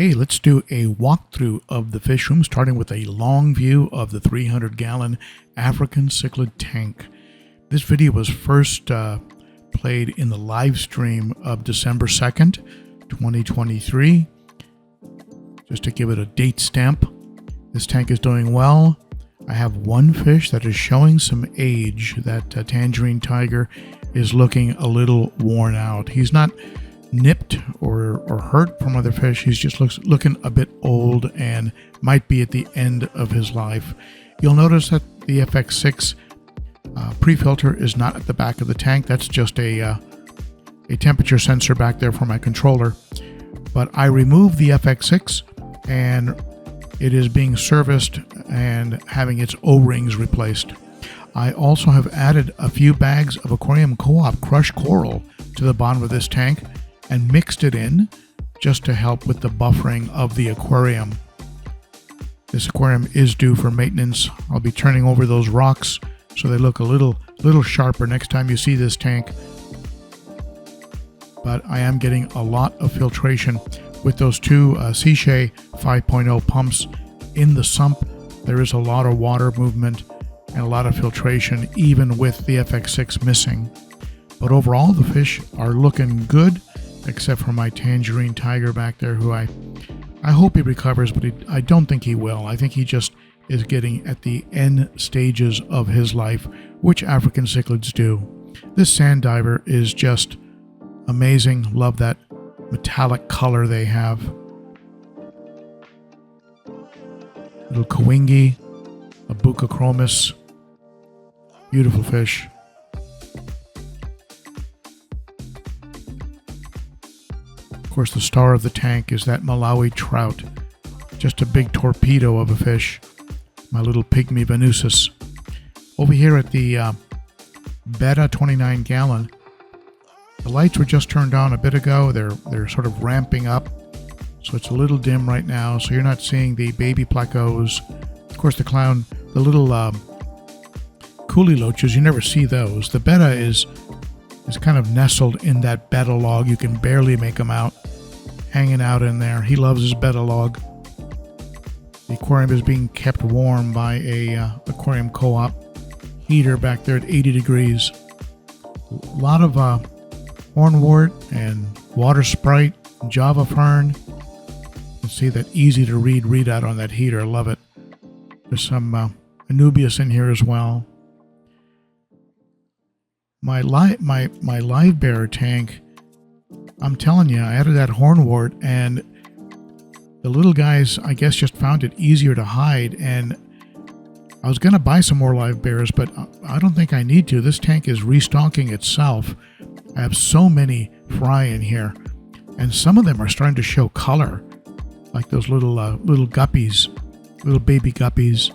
Hey, let's do a walkthrough of the fish room, starting with a long view of the 300-gallon African cichlid tank. This video was first played in the live stream of December 2nd, 2023. Just to give it a date stamp, this tank is doing well. I have one fish that is showing some age. That tangerine tiger is looking a little worn out. He's not nipped or hurt from other fish. He's just looking a bit old and might be at the end of his life. You'll notice that the FX6 pre-filter is not at the back of the tank. That's just a temperature sensor back there for my controller. But I removed the FX6 and it is being serviced and having its O-rings replaced. I also have added a few bags of Aquarium Co-op crushed coral to the bottom of this tank and mixed it in just to help with the buffering of the aquarium. This aquarium is due for maintenance. I'll be turning over those rocks so they look a little sharper next time you see this tank. But I am getting a lot of filtration with those two Cichlids 5.0 pumps in the sump. There is a lot of water movement and a lot of filtration even with the FX6 missing. But overall the fish are looking good, except for my tangerine tiger back there, who I hope he recovers, but I don't think he will. I think he just is getting at the end stages of his life, which African cichlids do. This sand diver is just amazing. Love that metallic color they have. Little Kawingi, a Bucachromis. Beautiful fish. Of course, the star of the tank is that Malawi trout. Just a big torpedo of a fish. My little pygmy Venusis. Over here at the Beta 29-gallon, the lights were just turned on a bit ago. They're sort of ramping up, so it's a little dim right now. So you're not seeing the baby plecos. Of course, the little coolie loaches, you never see those. The betta is kind of nestled in that betta log. You can barely make him out, hanging out in there. He loves his betta log. The aquarium is being kept warm by a Aquarium Co-op heater back there at 80 degrees. A lot of hornwort and water sprite, Java fern. You can see that easy to read readout on that heater. I love it. There's some Anubias in here as well. My live bearer tank, I'm telling you, I added that hornwort and the little guys, I guess, just found it easier to hide. And I was going to buy some more live bearers, but I don't think I need to. This tank is restocking itself. I have so many fry in here, and some of them are starting to show color, like those little guppies, little baby guppies.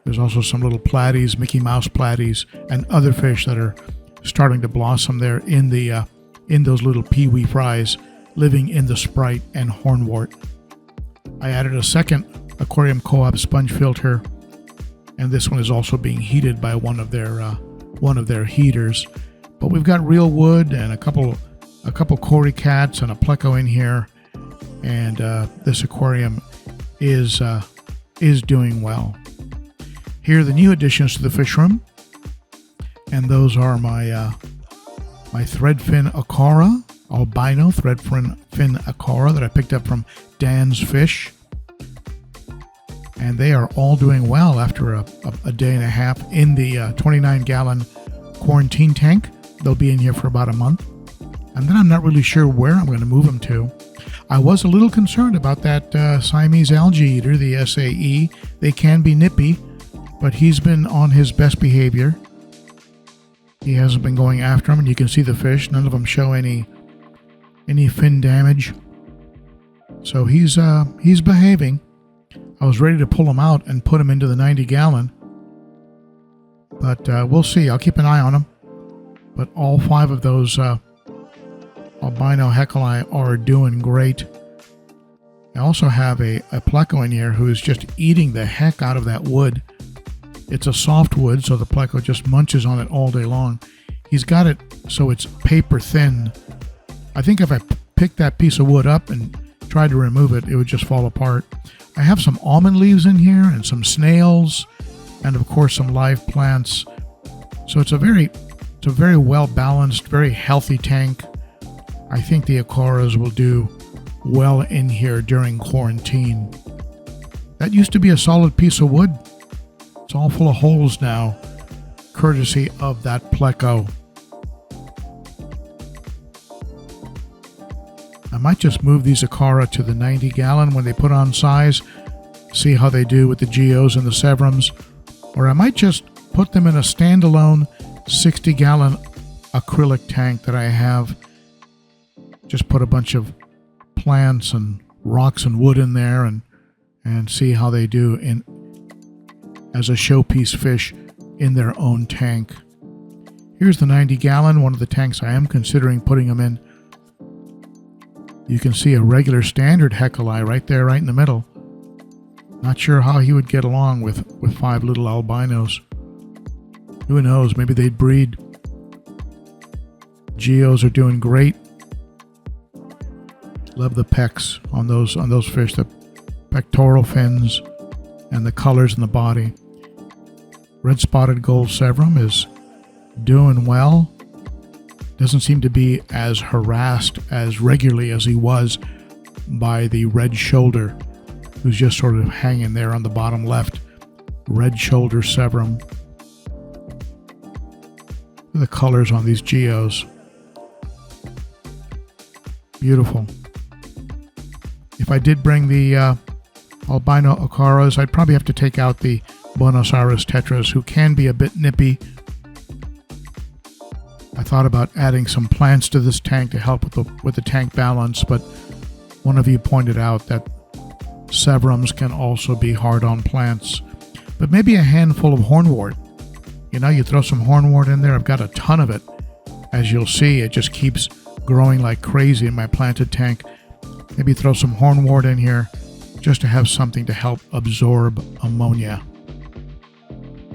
There's also some little platies, Mickey Mouse platies, and other fish that are starting to blossom there in those little peewee fries living in the sprite and hornwort. I added a second Aquarium Co-op sponge filter, and this one is also being heated by one of their heaters. But we've got real wood and a couple cory cats and a pleco in here, and this aquarium is doing well. Here are the new additions to the fish room, and those are my threadfin acora, albino threadfin acora that I picked up from Dan's Fish, and they are all doing well after a day and a half in the 29-gallon quarantine tank. They'll be in here for about a month, and then I'm not really sure where I'm going to move them to. I was a little concerned about that Siamese algae eater, the SAE. They can be nippy, but he's been on his best behavior. He hasn't been going after them, and you can see the fish. None of them show any fin damage. So he's behaving. I was ready to pull him out and put him into the 90-gallon, but we'll see. I'll keep an eye on him. But all 5 of those albino heculi are doing great. I also have a pleco in here who is just eating the heck out of that wood. It's a soft wood, so the pleco just munches on it all day long. He's got it so it's paper thin. I think if I pick that piece of wood up and tried to remove it, it would just fall apart. I have some almond leaves in here and some snails and of course some live plants. So it's a very well balanced, very healthy tank. I think the Acoras will do well in here during quarantine. That used to be a solid piece of wood. It's all full of holes now, courtesy of that Pleco. I might just move these Acara to the 90 gallon when they put on size, see how they do with the Geos and the Severums, or I might just put them in a standalone 60 gallon acrylic tank that I have. Just put a bunch of plants and rocks and wood in there and see how they do as a showpiece fish in their own tank. Here's the 90 gallon, one of the tanks I am considering putting them in. You can see a regular standard Hecali right there, right in the middle. Not sure how he would get along with 5 little albinos. Who knows, maybe they'd breed. Geos are doing great. Love the pecs on those fish, the pectoral fins and the colors in the body. Red spotted gold Severum is doing well. Doesn't seem to be as harassed as regularly as he was by the red shoulder, who's just sort of hanging there on the bottom left. Red shoulder Severum. The colors on these Geos. Beautiful. If I did bring the albino Acaras, I'd probably have to take out the Buenos Aires Tetras, who can be a bit nippy. I thought about adding some plants to this tank to help with the tank balance, but one of you pointed out that Severums can also be hard on plants. But maybe a handful of hornwort. You know, you throw some hornwort in there. I've got a ton of it. As you'll see, it just keeps growing like crazy in my planted tank. Maybe throw some hornwort in here just to have something to help absorb ammonia.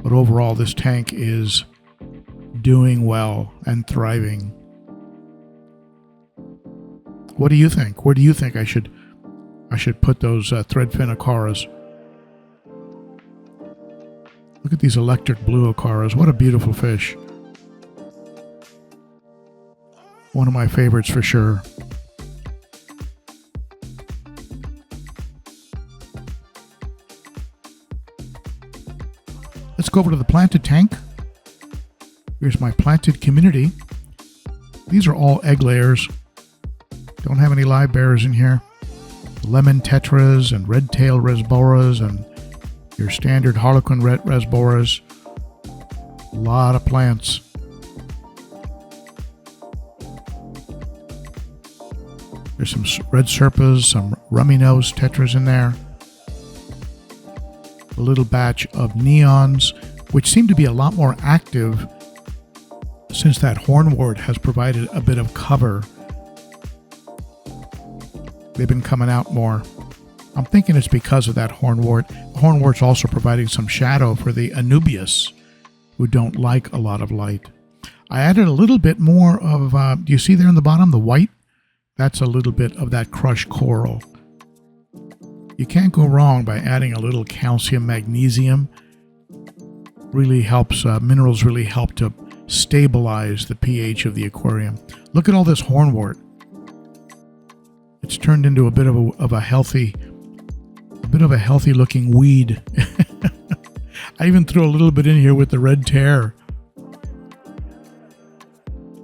But overall, this tank is doing well and thriving. What do you think? Where do you think I should put those threadfin Acaras? Look at these electric blue Acaras. What a beautiful fish. One of my favorites for sure. Let's go over to the planted tank. Here's my planted community. These are all egg layers. Don't have any live bearers in here. Lemon tetras and red tail resboras and your standard harlequin red resboras. A lot of plants. There's some red serpas, some rummy nose tetras in there. A little batch of neons, which seem to be a lot more active since that hornwort has provided a bit of cover. They've been coming out more. I'm thinking it's because of that hornwort. Hornwort's also providing some shadow for the Anubias, who don't like a lot of light. I added a little bit more of, do you see there in the bottom, the white? That's a little bit of that crushed coral. You can't go wrong by adding a little calcium magnesium. Really helps, minerals really help to stabilize the pH of the aquarium. Look at all this hornwort. It's turned into a bit of a healthy looking weed. I even threw a little bit in here with the red tear.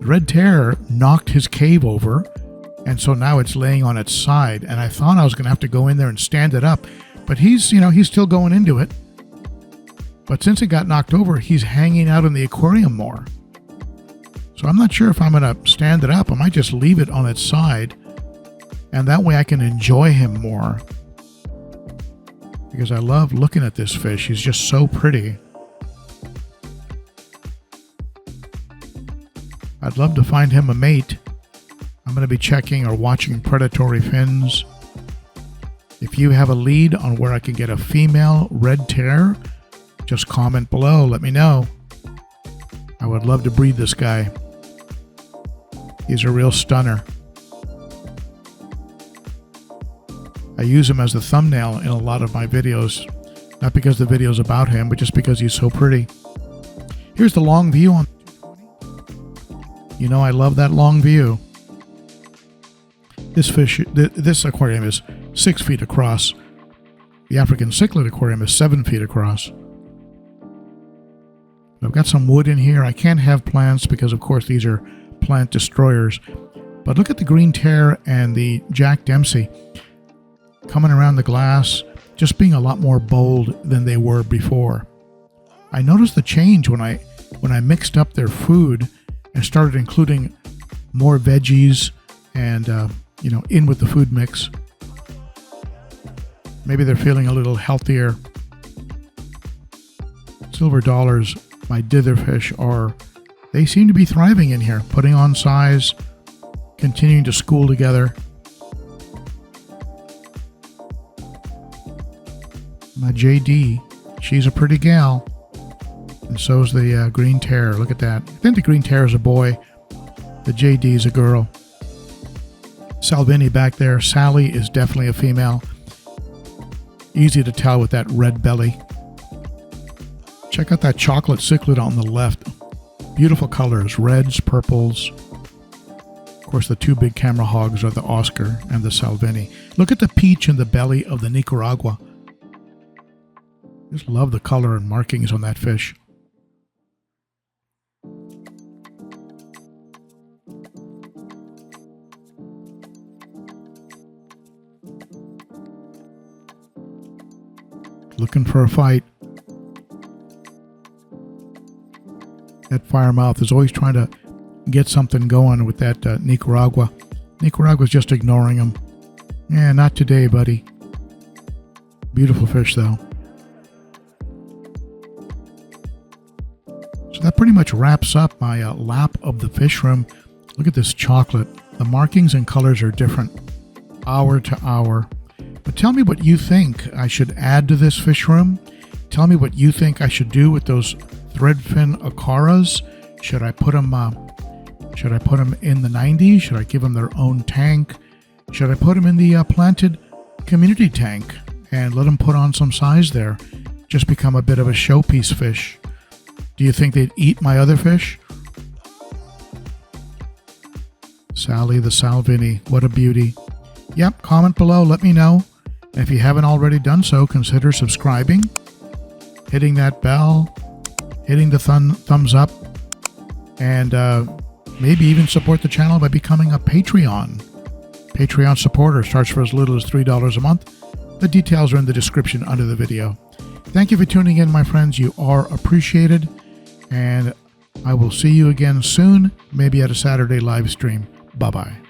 The red tear knocked his cave over, and so now it's laying on its side. And I thought I was going to have to go in there and stand it up, but he's still going into it. But since it got knocked over, he's hanging out in the aquarium more. So I'm not sure if I'm going to stand it up. I might just leave it on its side, and that way I can enjoy him more. Because I love looking at this fish. He's just so pretty. I'd love to find him a mate. I'm going to be checking or watching predatory fins. If you have a lead on where I can get a female red tear, just comment below. Let me know. I would love to breed this guy. He's a real stunner. I use him as the thumbnail in a lot of my videos. Not because the video's about him, but just because he's so pretty. Here's the long view on. You know I love that long view. This aquarium is 6 feet across. The African cichlid aquarium is 7 feet across. I've got some wood in here. I can't have plants because, of course, these are plant destroyers. But look at the green tear and the Jack Dempsey coming around the glass, just being a lot more bold than they were before. I noticed the change when I mixed up their food and started including more veggies and in with the food mix. Maybe they're feeling a little healthier. Silver dollars, my ditherfish, they seem to be thriving in here, putting on size, continuing to school together. My JD, she's a pretty gal. And so's the green tear. Look at that. I think the green tear is a boy. The JD is a girl. Salvini back there. Sally is definitely a female. Easy to tell with that red belly. Check out that chocolate cichlid on the left. Beautiful colors, reds, purples. Of course, the two big camera hogs are the Oscar and the Salvini. Look at the peach in the belly of the Nicaragua. Just love the color and markings on that fish. Looking for a fight. That firemouth is always trying to get something going with that Nicaragua. Nicaragua's just ignoring him. Yeah, not today, buddy. Beautiful fish, though. So that pretty much wraps up my lap of the fish room. Look at this chocolate. The markings and colors are different hour to hour. But tell me what you think I should add to this fish room. Tell me what you think I should do with those threadfin acaras. Should I put them in the 90s? Should I give them their own tank? Should I put them in the planted community tank and let them put on some size there? Just become a bit of a showpiece fish. Do you think they'd eat my other fish? Sally the Salvini, what a beauty. Yep, comment below, let me know. And if you haven't already done so, consider subscribing, hitting that bell, hitting the thumbs up, and maybe even support the channel by becoming a Patreon. Patreon supporter starts for as little as $3 a month. The details are in the description under the video. Thank you for tuning in, my friends. You are appreciated, and I will see you again soon, maybe at a Saturday live stream. Bye-bye.